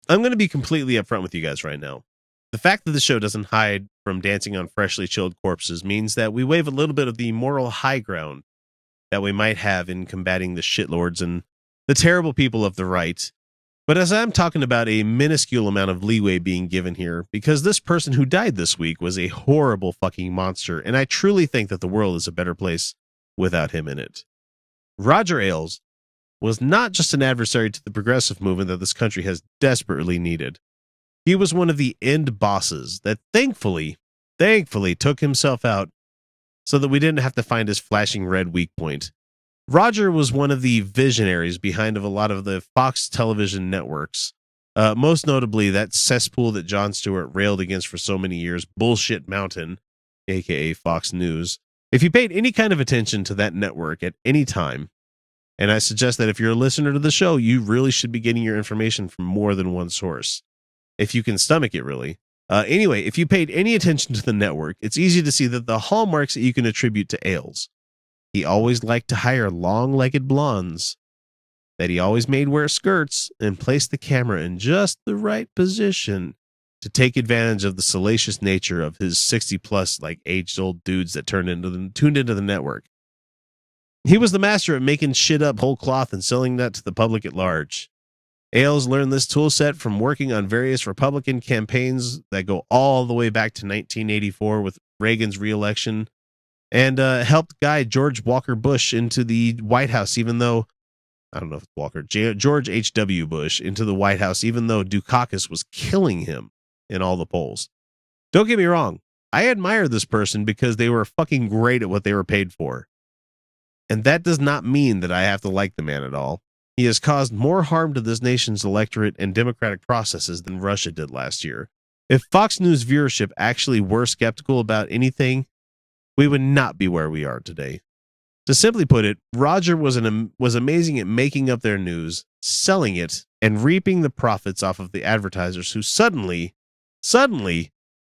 I'm going to be completely upfront with you guys right now. The fact that the show doesn't hide from dancing on freshly chilled corpses means that we waive a little bit of the moral high ground that we might have in combating the shitlords and the terrible people of the right. But as I'm talking about a minuscule amount of leeway being given here, because this person who died this week was a horrible fucking monster, and I truly think that the world is a better place without him in it. Roger Ailes was not just an adversary to the progressive movement that this country has desperately needed. He was one of the end bosses that thankfully took himself out so that we didn't have to find his flashing red weak point. Roger was one of the visionaries behind a lot of the Fox television networks, most notably that cesspool that Jon Stewart railed against for so many years, Bullshit Mountain, aka Fox News. If you paid any kind of attention to that network at any time, and I suggest that if you're a listener to the show, you really should be getting your information from more than one source, if you can stomach it, really. Anyway, if you paid any attention to the network, it's easy to see that the hallmarks that you can attribute to Ailes. He always liked to hire long-legged blondes that he always made wear skirts and placed the camera in just the right position to take advantage of the salacious nature of his 60-plus, aged-old dudes that tuned into the network. He was the master at making shit up whole cloth and selling that to the public at large. Ailes learned this tool set from working on various Republican campaigns that go all the way back to 1984 with Reagan's reelection, and helped guide George Walker Bush into the White House, even though, I don't know if it's Walker, George H.W. Bush into the White House, even though Dukakis was killing him in all the polls. Don't get me wrong. I admire this person because they were fucking great at what they were paid for. And that does not mean that I have to like the man at all. He has caused more harm to this nation's electorate and democratic processes than Russia did last year. If Fox News viewership actually were skeptical about anything, we would not be where we are today. To simply put it, Roger was amazing at making up their news, selling it, and reaping the profits off of the advertisers who suddenly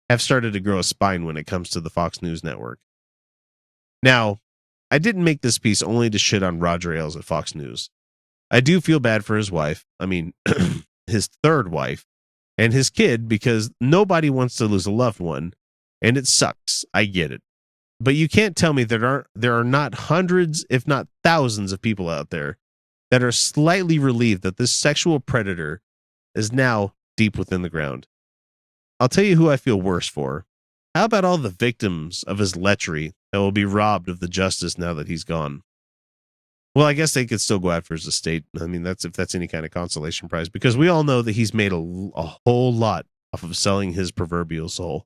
have started to grow a spine when it comes to the Fox News network. Now, I didn't make this piece only to shit on Roger Ailes at Fox News. I do feel bad for his wife, his third wife, and his kid, because nobody wants to lose a loved one, and it sucks. I get it. But you can't tell me there are not hundreds, if not thousands of people out there that are slightly relieved that this sexual predator is now deep within the ground. I'll tell you who I feel worse for. How about all the victims of his lechery that will be robbed of the justice now that he's gone? Well, I guess they could still go after his estate. I mean, if that's any kind of consolation prize, because we all know that he's made a whole lot off of selling his proverbial soul.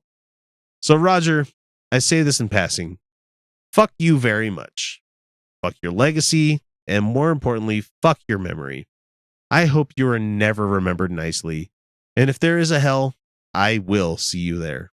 So, Roger, I say this in passing. Fuck you very much. Fuck your legacy, and more importantly, fuck your memory. I hope you are never remembered nicely, and if there is a hell, I will see you there.